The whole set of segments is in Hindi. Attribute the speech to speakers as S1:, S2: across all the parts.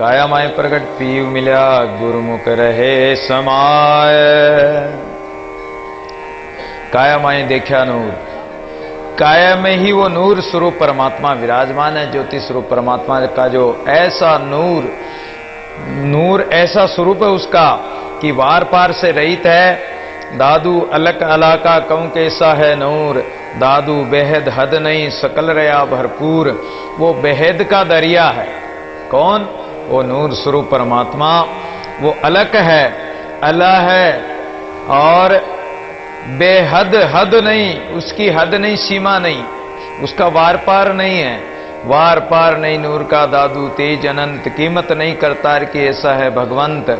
S1: काया माए प्रगट पीव मिल्या गुरुमुख रहे समाय। काया माए देखा नूर, काया में ही वो नूर स्वरूप परमात्मा विराजमान है। ज्योति स्वरूप परमात्मा का जो ऐसा नूर, नूर ऐसा स्वरूप है उसका कि वार पार से रहित है। दादू अलक अलाका कहूं कैसा है नूर, दादू बेहद हद नहीं सकल रया भरपूर। वो बेहद का दरिया है। कौन? वो नूर स्वरूप परमात्मा। वो अलक है, अला है, और बेहद हद नहीं, उसकी हद नहीं, सीमा नहीं, उसका वार पार नहीं है। वार पार नहीं नूर का दादू, तेज अनंत कीमत नहीं करतार की, ऐसा है भगवंत।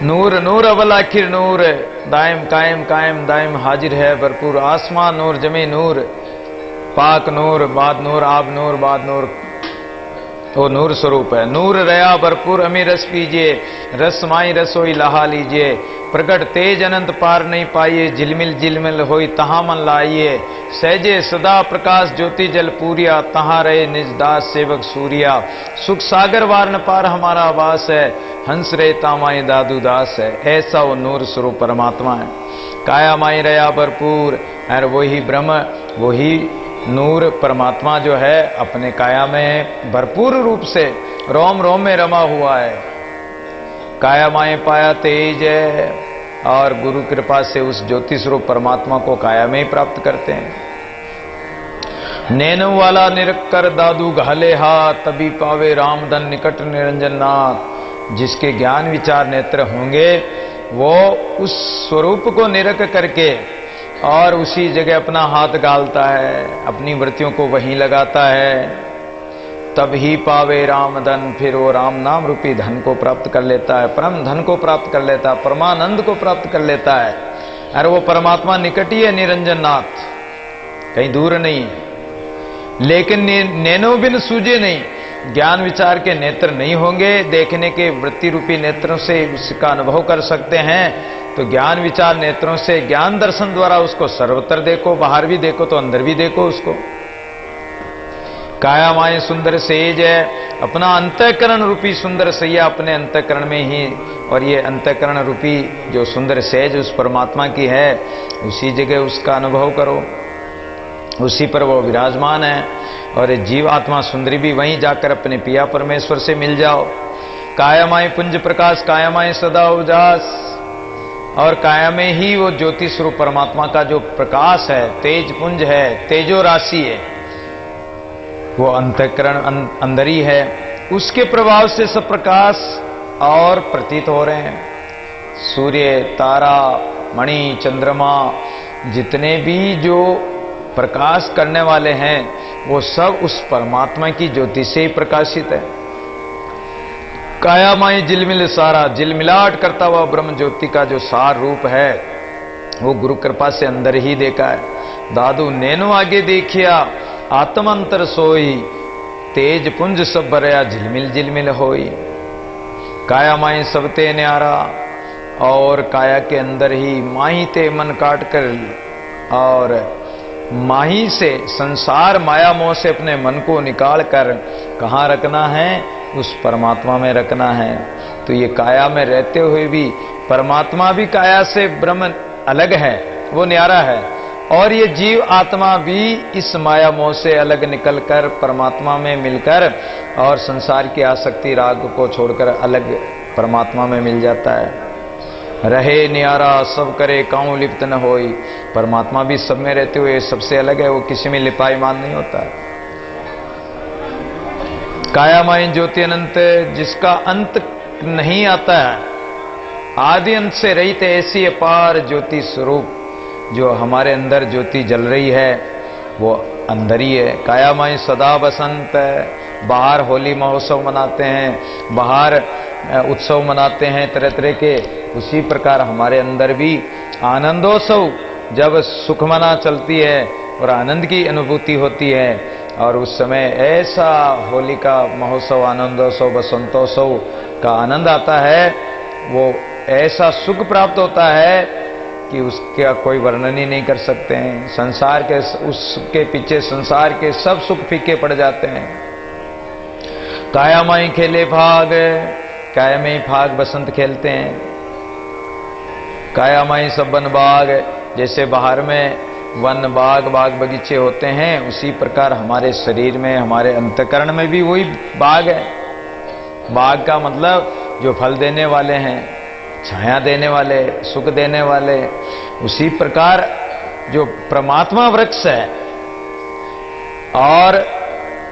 S1: नूर नूर अवल आखिर नूर, दायम कायम कायम दायम हाजिर है भरपूर। आसमान नूर जमी नूर, पाक नूर बाद नूर आब नूर बाद नूर, वो नूर स्वरूप है। नूर रया भरपूर अमी रस पीजिए, रस माई रसोई लहा लीजिए। प्रकट तेज अनंत पार नहीं पाइए, झिलमिल झिलमिल होई तहां मन लाइए। सहजे सदा प्रकाश ज्योति जल पूरिया, तहां रहे निज दास सेवक सूर्या। सुख सागर वारण पार हमारा वास है, हंस रे तामाई दादू दास है। ऐसा वो नूर स्वरूप परमात्मा है। काया माई रया भरपूर, और वही ब्रह्म, वही नूर परमात्मा जो है अपने काया में भरपूर रूप से रोम रोम में रमा हुआ है। काया माए पाया तेज है, और गुरु कृपा से उस ज्योति स्वरूप परमात्मा को काया में ही प्राप्त करते हैं। नैनो वाला निरक्कर दादू घाले हाथ, तभी पावे रामधन निकट निरंजन नाथ। जिसके ज्ञान विचार नेत्र होंगे वो उस स्वरूप को निरख करके और उसी जगह अपना हाथ गालता है, अपनी वृत्तियों को वहीं लगाता है, तब ही पावे राम धन। फिर वो राम नाम रूपी धन को प्राप्त कर लेता है, परम धन को प्राप्त कर लेता है, परमानंद को प्राप्त कर लेता है। अरे वो परमात्मा निकट ही है, निरंजन नाथ, कहीं दूर नहीं है। लेकिन नैनो बिन सूझे नहीं, ज्ञान विचार के नेत्र नहीं होंगे, देखने के वृत्ति रूपी नेत्रों से उसका अनुभव कर सकते हैं। तो ज्ञान विचार नेत्रों से ज्ञान दर्शन द्वारा उसको सर्वत्र देखो, बाहर भी देखो तो अंदर भी देखो उसको। काया माए सुंदर सेज है, अपना अंतःकरण रूपी सुंदर सैया अपने अंतःकरण में ही, और ये अंतःकरण रूपी जो सुंदर सेज उस परमात्मा की है, उसी जगह उसका अनुभव करो, उसी पर वो विराजमान है। और जीव आत्मा सुंदरी भी वहीं जाकर अपने पिया परमेश्वर से मिल जाओ। काया माए पुंज प्रकाश, काया माए सदा उजास, और काया में ही वो ज्योति स्वरूप परमात्मा का जो प्रकाश है, तेज पुंज है, तेजो राशि है, वो अंतःकरण अंदर ही है। उसके प्रभाव से सब प्रकाश और प्रतीत हो रहे हैं। सूर्य, तारा, मणि, चंद्रमा, जितने भी जो प्रकाश करने वाले हैं वो सब उस परमात्मा की ज्योति से ही प्रकाशित है। काया माई झिलमिल सारा, झिलमिलाट करता हुआ ब्रह्म ज्योति का जो सार रूप है वो गुरु कृपा से अंदर ही देखा है। दादू नैनो आगे देखिया, आत्मांतर सोई, तेज पुंज सब भरया झिलमिल झिलमिल होई। काया माई सबते न्यारा, और काया के अंदर ही माही ते मन काट कर, और माही से संसार माया मोह से अपने मन को निकाल कर कहाँ रखना है? उस परमात्मा में रखना है। तो ये काया में रहते हुए भी परमात्मा भी काया से ब्रह्म अलग है, वो न्यारा है, और ये जीव आत्मा भी इस माया मोह से अलग निकलकर परमात्मा में मिलकर और संसार की आसक्ति राग को छोड़कर अलग परमात्मा में मिल जाता है। रहे न्यारा सब करे काऊ लिप्त न होई। परमात्मा भी सब में रहते हुए सबसे अलग है, वो किसी में लिपाईमान नहीं होता है। काया माई ज्योति अनंत, जिसका अंत नहीं आता है, आदि अंत से रहित ऐसी अपार ज्योति स्वरूप जो हमारे अंदर ज्योति जल रही है वो अंदर ही है। काया माई सदा बसंत है। बाहर होली महोत्सव मनाते हैं, बाहर उत्सव मनाते हैं तरह तरह के, उसी प्रकार हमारे अंदर भी आनंदोत्सव, जब सुखमना चलती है और आनंद की अनुभूति होती है, और उस समय ऐसा होली का महोत्सव, आनंदोत्सव, बसंतोत्सव का आनंद आता है, वो ऐसा सुख प्राप्त होता है कि उसका कोई वर्णन ही नहीं कर सकते हैं। संसार के, उसके पीछे संसार के सब सुख फीके पड़ जाते हैं। काया माई खेले फाग, काया में ही फाग बसंत खेलते हैं। काया माई सब वन बाग, जैसे बाहर में वन बाग बाग बगीचे होते हैं, उसी प्रकार हमारे शरीर में, हमारे अंतकरण में भी वही बाग है। बाग का मतलब जो फल देने वाले हैं, छाया देने वाले, सुख देने वाले, उसी प्रकार जो परमात्मा वृक्ष है और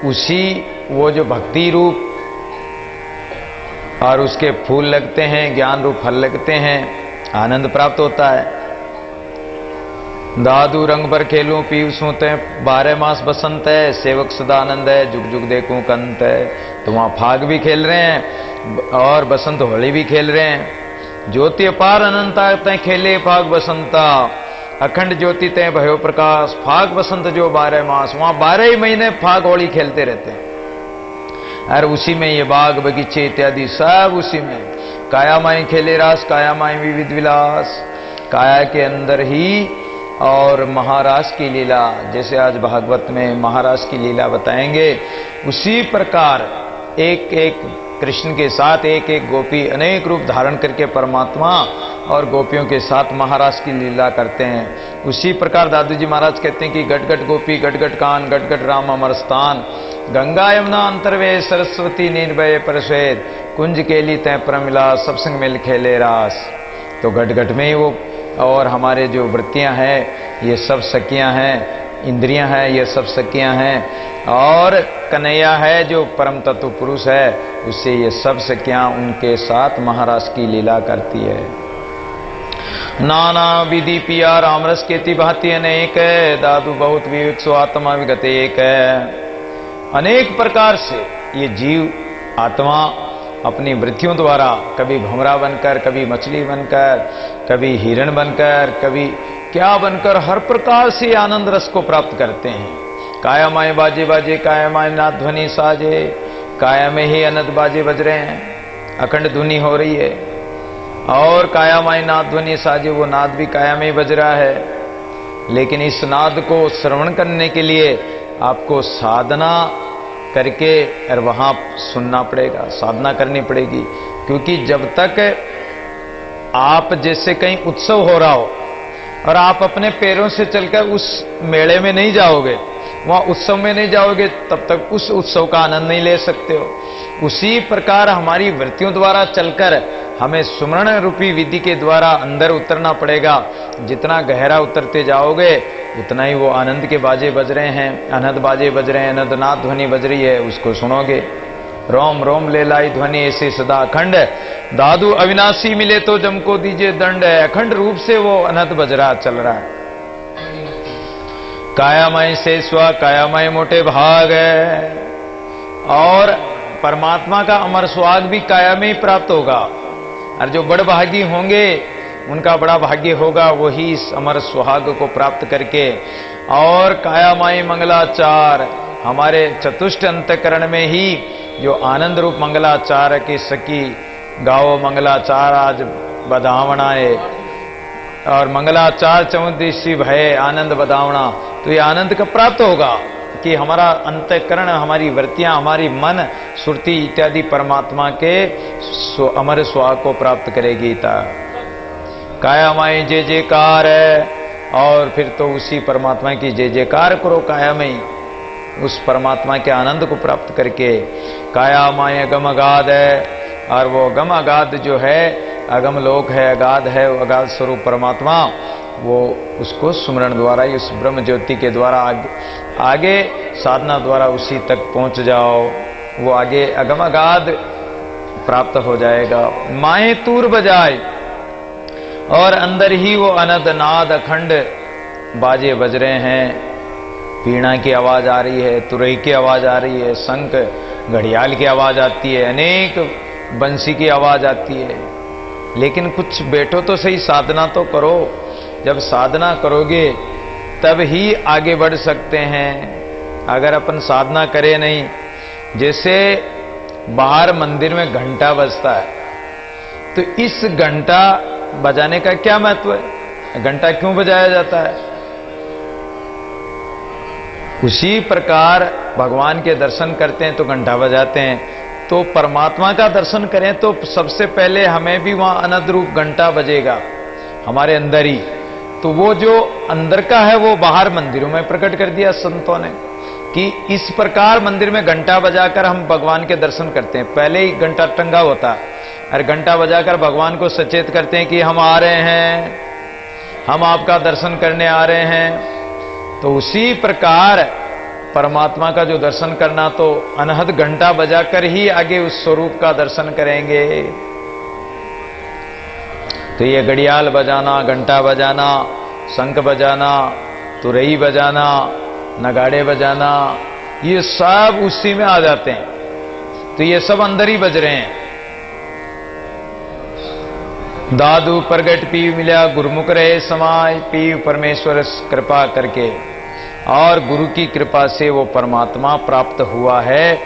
S1: उसी वो जो भक्ति रूप और उसके फूल लगते हैं, ज्ञान रूप फल लगते हैं, आनंद प्राप्त होता है। दादू रंग पर खेलूं पीव सूते, 12 मास बसंत है, सेवक सदा आनंद है, जुग जुग देखूं कंत है। तो वहां फाग भी खेल रहे हैं और बसंत होली भी खेल रहे हैं। ज्योति अपार अनंता तय खेले फाग बसंता, अखंड ज्योति तय भयो प्रकाश, फाग बसंत जो 12 मास, वहां 12 ही महीने फाग होली खेलते रहते हैं। और उसी में ये बाग बगीचे इत्यादि सब उसी में। काया माई खेले रास, काया माई विविध विलास, काया के अंदर ही और महाराज की लीला, जैसे आज भागवत में महाराज की लीला बताएंगे, उसी प्रकार एक एक कृष्ण के साथ एक एक गोपी अनेक रूप धारण करके परमात्मा और गोपियों के साथ महाराज की लीला करते हैं। उसी प्रकार दादू जी महाराज कहते हैं कि गट गट गोपी गट गट कान, गट गट राम अमर स्थान, गंगा यमुना अंतर्वे सरस्वती निर्भय परश्वेत, कुंज केली तय प्रमिला, सब संग मिल खेले रास। तो घट घट में ही वो, और हमारे जो वृत्तियां हैं ये सब सखियां हैं, इंद्रियां हैं ये सब सखियां हैं, और कन्हैया है जो परम तत्व पुरुष है, उससे ये सब सखियां उनके साथ महाराज की लीला करती है। नाना विधि पिया रामरस केति भांति अनेक, दादू बहुत विवेक सो आत्मा विगत एक है। अनेक प्रकार से ये जीव आत्मा अपनी वृत्तियों द्वारा कभी भंवरा बनकर, कभी मछली बनकर, कभी हिरण बनकर, कभी क्या बनकर, हर प्रकार से आनंद रस को प्राप्त करते हैं। काया माए बाजे बाजे, काया माए नाद ध्वनि साजे, काया में ही अनंत बाजे बज रहे हैं, अखंड धुनी हो रही है। और काया माए नाद ध्वनि साजे, वो नाद भी काया में ही बज रहा है। लेकिन इस नाद को श्रवण करने के लिए आपको साधना करके और वहां सुनना पड़ेगा, साधना करनी पड़ेगी। क्योंकि जब तक आप जैसे कहीं उत्सव हो रहा हो और आप अपने पैरों से चलकर उस मेले में नहीं जाओगे, वहां उत्सव में नहीं जाओगे, तब तक उस उत्सव का आनंद नहीं ले सकते हो। उसी प्रकार हमारी वृत्तियों द्वारा चलकर हमें सुमरण रूपी विधि के द्वारा अंदर उतरना पड़ेगा। जितना गहरा उतरते जाओगे उतना ही वो आनंद के बाजे बज रहे हैं, अनंत बाजे बज रहे हैं, अनंत नाद ध्वनि बज रही है, उसको सुनोगे। रोम रोम ले लाई ध्वनि ऐसे सदा अखंड, दादू अविनाशी मिले तो जमको दीजिए दंड, अखंड रूप से वो अनंत बज रहा चल रहा है। कायामय से स्व कायामय मोटे भाग है, और परमात्मा का अमर सुहाग भी काया में ही प्राप्त होगा। और जो बड़ भागी होंगे उनका बड़ा भाग्य होगा, वही इस अमर सुहाग को प्राप्त करके। और कायामय मंगलाचार, हमारे चतुष्ट अंतकरण में ही जो आनंद रूप मंगलाचार की सकी गाओ मंगलाचार आज बधावनाए, और मंगलाचार चौदिशी भय आनंद बधावना। तो ये आनंद कब प्राप्त होगा कि हमारा अंतःकरण, हमारी वृत्तियां, हमारी मन सुरति इत्यादि परमात्मा के अमर सुहाग को प्राप्त करेगी। कायामय जय जयकार है, और फिर तो उसी परमात्मा की जय जयकार करो कायामय, उस परमात्मा के आनंद को प्राप्त करके। कायामय अगम अगाध है, और वो अगम अगाध जो है, अगम लोक है, अगाध है, वो अगाध स्वरूप परमात्मा, वो उसको सुमरण द्वारा, इस ब्रह्म ज्योति के द्वारा आगे साधना द्वारा उसी तक पहुंच जाओ, वो आगे अगम अगाध प्राप्त हो जाएगा। माए तूर बजाए, और अंदर ही वो अनंत नाद अखंड बाजे बज रहे हैं। पीणा की आवाज आ रही है, तुरई की आवाज आ रही है, शंख घड़ियाल की आवाज आती है, अनेक बंसी की आवाज आती है। लेकिन कुछ बैठो तो सही, साधना तो करो। जब साधना करोगे तब ही आगे बढ़ सकते हैं। अगर अपन साधना करें नहीं, जैसे बाहर मंदिर में घंटा बजता है, तो इस घंटा बजाने का क्या महत्व है? घंटा क्यों बजाया जाता है? उसी प्रकार भगवान के दर्शन करते हैं तो घंटा बजाते हैं, तो परमात्मा का दर्शन करें तो सबसे पहले हमें भी वहां अनंत रूप घंटा बजेगा हमारे अंदर ही। तो वो जो अंदर का है वो बाहर मंदिरों में प्रकट कर दिया संतों ने कि इस प्रकार मंदिर में घंटा बजाकर हम भगवान के दर्शन करते हैं। पहले ही घंटा टंगा होता है और घंटा बजाकर भगवान को सचेत करते हैं कि हम आ रहे हैं, हम आपका दर्शन करने आ रहे हैं। तो उसी प्रकार परमात्मा का जो दर्शन करना तो अनहद घंटा बजाकर ही आगे उस स्वरूप का दर्शन करेंगे। तो ये घड़ियाल बजाना, घंटा बजाना, शंख बजाना, तुरई बजाना, नगाड़े बजाना, ये सब उसी में आ जाते हैं। तो ये सब अंदर ही बज रहे हैं। दादू प्रगट पीव मिला गुरुमुख रहे समाय, पीव परमेश्वर कृपा करके, और गुरु की कृपा से वो परमात्मा प्राप्त हुआ है।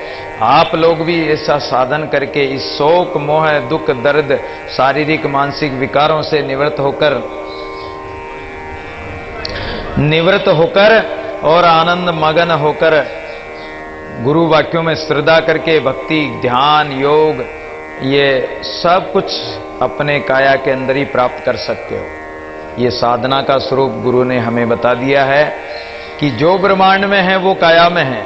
S1: आप लोग भी ऐसा साधन करके इस शोक मोह दुख दर्द शारीरिक मानसिक विकारों से निवृत्त होकर और आनंद मगन होकर गुरु वाक्यों में श्रद्धा करके भक्ति ध्यान योग ये सब कुछ अपने काया के अंदर ही प्राप्त कर सकते हो। ये साधना का स्वरूप गुरु ने हमें बता दिया है कि जो ब्रह्मांड में है वो काया में है।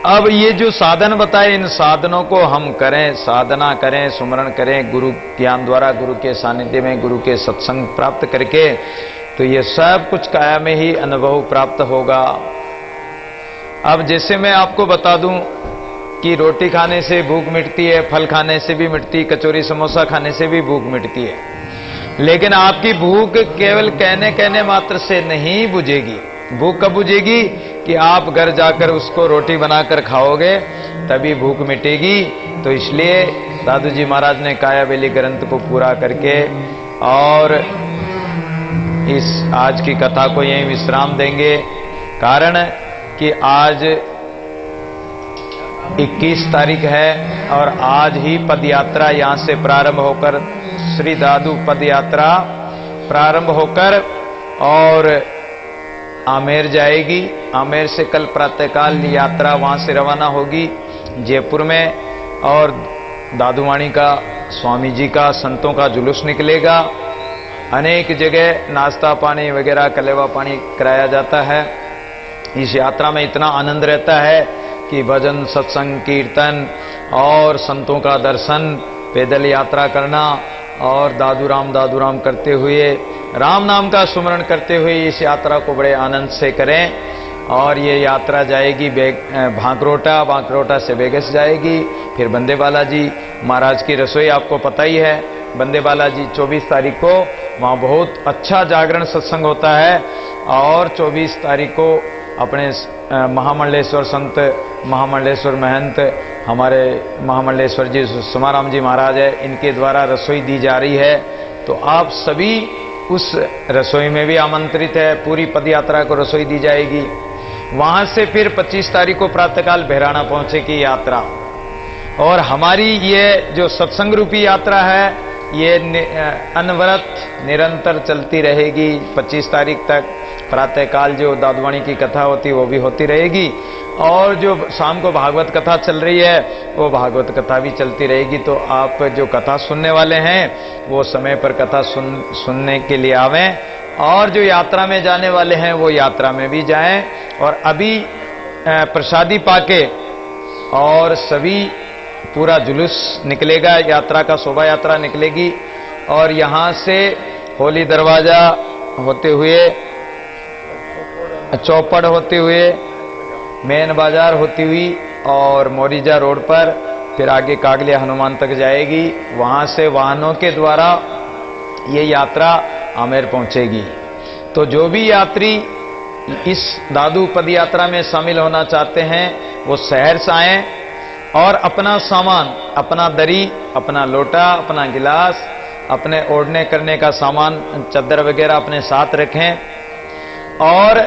S1: अब ये जो साधन बताए इन साधनों को हम करें, साधना करें, सुमरण करें गुरु ज्ञान द्वारा, गुरु के सानिध्य में गुरु के सत्संग प्राप्त करके, तो ये सब कुछ काया में ही अनुभव प्राप्त होगा। अब जैसे मैं आपको बता दूं कि रोटी खाने से भूख मिटती है, फल खाने से भी मिटती, कचौरी समोसा खाने से भी भूख मिटती है, लेकिन आपकी भूख केवल कहने मात्र से नहीं बुझेगी। भूख कब बुझेगी कि आप घर जाकर उसको रोटी बनाकर खाओगे, तभी भूख मिटेगी। तो इसलिए दादू जी महाराज ने कायाबेली ग्रंथ को पूरा करके और इस आज की कथा को यहीं विश्राम देंगे। कारण कि आज 21 तारीख है और आज ही पदयात्रा यहां से प्रारंभ होकर श्री दादू पदयात्रा प्रारंभ होकर और आमेर जाएगी। आमेर से कल प्रातःकाल यात्रा वहां से रवाना होगी जयपुर में, और दादूवाणी का स्वामी जी का संतों का जुलूस निकलेगा। अनेक जगह नाश्ता पानी वगैरह कलेवा पानी कराया जाता है। इस यात्रा में इतना आनंद रहता है कि भजन सत्संग कीर्तन और संतों का दर्शन, पैदल यात्रा करना और दादू राम करते हुए राम नाम का सुमरण करते हुए इस यात्रा को बड़े आनंद से करें। और ये यात्रा जाएगी भांकरोटा से बेगस जाएगी, फिर बंदे बालाजी महाराज की रसोई आपको पता ही है। बंदे बालाजी 24 तारीख को वहाँ बहुत अच्छा जागरण सत्संग होता है, और 24 तारीख को अपने महामंडलेश्वर संत महामंडलेश्वर महंत हमारे महामंडलेश्वर जी समाराम जी महाराज है, इनके द्वारा रसोई दी जा रही है। तो आप सभी उस रसोई में भी आमंत्रित है। पूरी पदयात्रा को रसोई दी जाएगी। वहां से फिर 25 तारीख को प्रातःकाल बहराना पहुंचेगी यात्रा। और हमारी ये जो सत्संग रूपी यात्रा है ये अनवरत निरंतर चलती रहेगी 25 तारीख तक। प्रातःकाल जो दादवाणी की कथा होती है वो भी होती रहेगी, और जो शाम को भागवत कथा चल रही है वो भागवत कथा भी चलती रहेगी। तो आप जो कथा सुनने वाले हैं वो समय पर कथा सुनने के लिए आवें, और जो यात्रा में जाने वाले हैं वो यात्रा में भी जाएं। और अभी प्रसादी पाके और सभी पूरा जुलूस निकलेगा, यात्रा का शोभा यात्रा निकलेगी, और यहाँ से होली दरवाजा होते हुए, चौपड़ होते हुए, मेन बाजार होती हुई और मोरिजा रोड पर फिर आगे कागलिया हनुमान तक जाएगी। वहां से वाहनों के द्वारा ये यात्रा आमेर पहुंचेगी। तो जो भी यात्री इस दादू पद यात्रा में शामिल होना चाहते हैं वो शहर से आएं और अपना सामान, अपना दरी, अपना लोटा, अपना गिलास, अपने ओढ़ने करने का सामान, चद्दर वगैरह अपने साथ रखें। और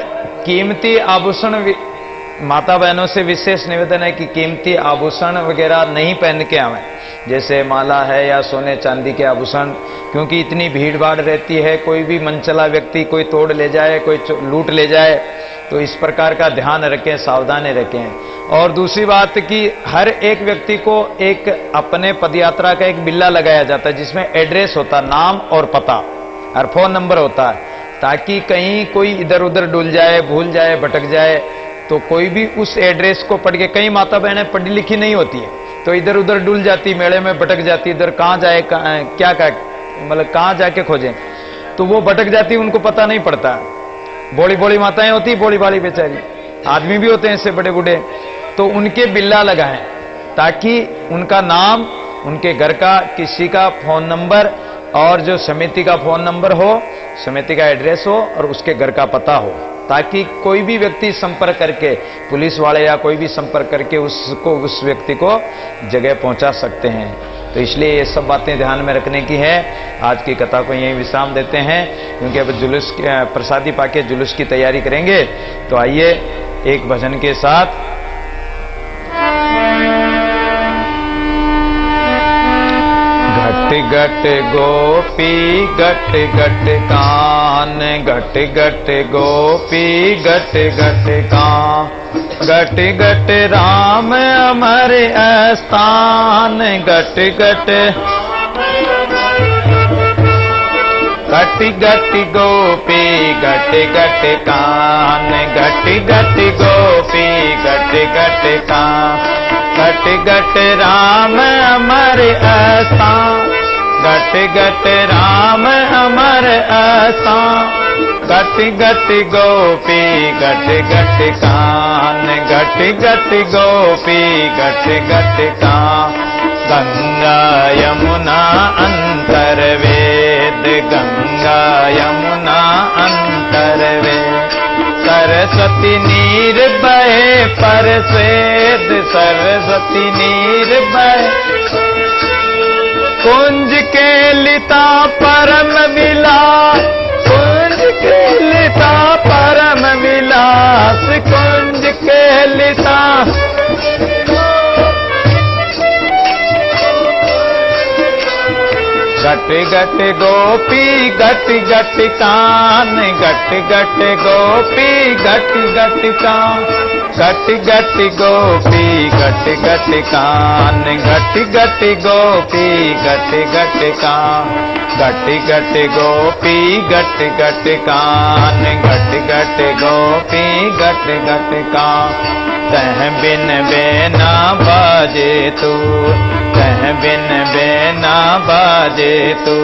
S1: कीमती आभूषण, माता बहनों से विशेष निवेदन है कि कीमती आभूषण वगैरह नहीं पहन के आवें, जैसे माला है या सोने चांदी के आभूषण, क्योंकि इतनी भीड़ भाड़ रहती है, कोई भी मनचला व्यक्ति कोई तोड़ ले जाए, कोई लूट ले जाए, तो इस प्रकार का ध्यान रखें, सावधानी रखें। और दूसरी बात कि हर एक व्यक्ति को एक अपने पदयात्रा का एक बिल्ला लगाया जाता है जिसमें एड्रेस होता, नाम और पता और फोन नंबर होता है, ताकि कहीं कोई इधर उधर डुल जाए, भूल जाए, भटक जाए तो कोई भी उस एड्रेस को पढ़ के, कई माता बहनें पढ़ी लिखी नहीं होती है तो इधर उधर डुल जाती, मेले में भटक जाती, इधर कहाँ जाए, क्या मतलब कहाँ जाके खोजें, तो वो भटक जाती, उनको पता नहीं पड़ता। बोली बोली माताएं होती, बोली बाली बेचारी, आदमी भी होते हैं इससे बड़े बूढ़े, तो उनके बिल्ला लगाएं ताकि उनका नाम, उनके घर का किसी का फोन नंबर और जो समिति का फोन नंबर हो, समिति का एड्रेस हो और उसके घर का पता हो, ताकि कोई भी व्यक्ति संपर्क करके, पुलिस वाले या कोई भी संपर्क करके उसको, उस व्यक्ति को जगह पहुंचा सकते हैं। तो इसलिए ये सब बातें ध्यान में रखने की है। आज की कथा को यहीं विश्राम देते हैं, क्योंकि अब जुलूस प्रसादी पाके जुलूस की तैयारी करेंगे। तो आइए एक भजन के साथ घट घट गोपी घट घट कान, घट घट गोपी घट घट कान, घट घट राम अमर स्थान, घट घट घट घट गोपी घट घट कान, घट घट गोपी घट घट कान, घट घट राम अमर स्थान, घट घट राम अमर स्थान, घट घट गोपी घट घट कान, घट घट गोपी घट घट कान, गंगा यमुना अंतर वेद, गंगा यमुना अंतर वेद, सरस्वती नीर बहे पर स्वेद, सरस्वती नीर बहे कुंज के लिता परम विलास, कुंज के लिता परम विलास, कुंज के लिता घट घट गोपी घट घट कान, घट घट गोपी घट घट कान, घट घट गोपी घट घट कान, घट घट गोपी घट घट कान, घट घट गोपी घट घट कान, घट घट गोपी घट घट कान, तह बिन बेना बाजे तू, तह बिन बेना बाजे तू,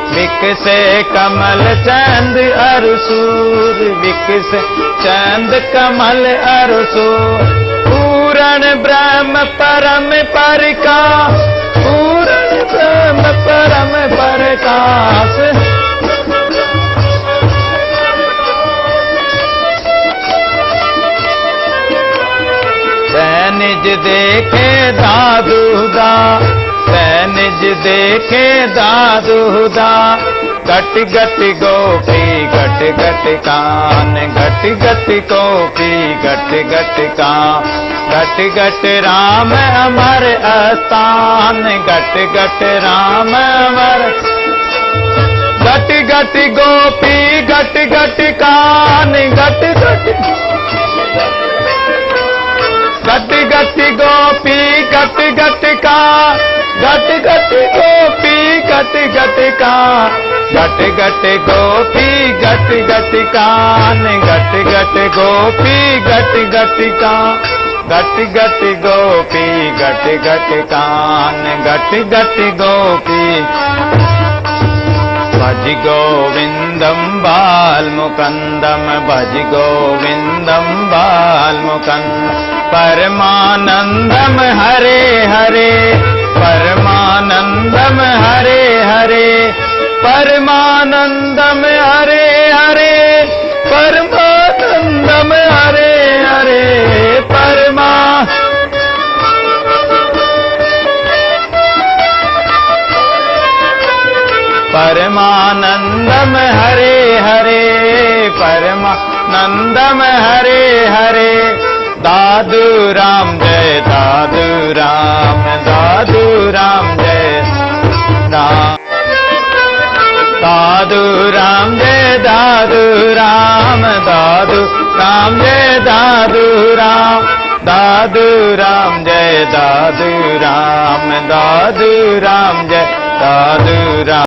S1: विकसे कमल चंद अरसूर, विकसे चंद कमल अरसूर, पूर्ण ब्रह्म परम प्रकाश, पूर्ण ब्रह्म परम प्रकाश, निज देखे दादूदा, निज देखे दादूदा, घट घट गोपी घट घट कान, घट घट गोपी घट घट कान, घट घट राम अमर स्थान, घट घट राम अमर, घट घट गोपी घट घट कान, घट घट घट घट गोपी घट घट का, घट घट गोपी घट घट का, घट घट गोपी घट घट कान, घट घट गोपी घट घट का, घट घट गोपी घट घट कान, घट घट गोपी, भज गोविंदम बालमुकंदम, भज गोविंदम बालमुकंदम, परमानंदम हरे हरे, परमानंदम हरे हरे, परमानंदम हरे हरे, परमानंदम हरे हरे, परमानंदम हरे हरे, परमानंदम हरे हरे, दादू राम जय दादू राम, दादू राम जय राम, दादू राम जय दादू राम, दादू राम जय दादू राम, दादू राम जय दादू राम, दादू राम जय दादू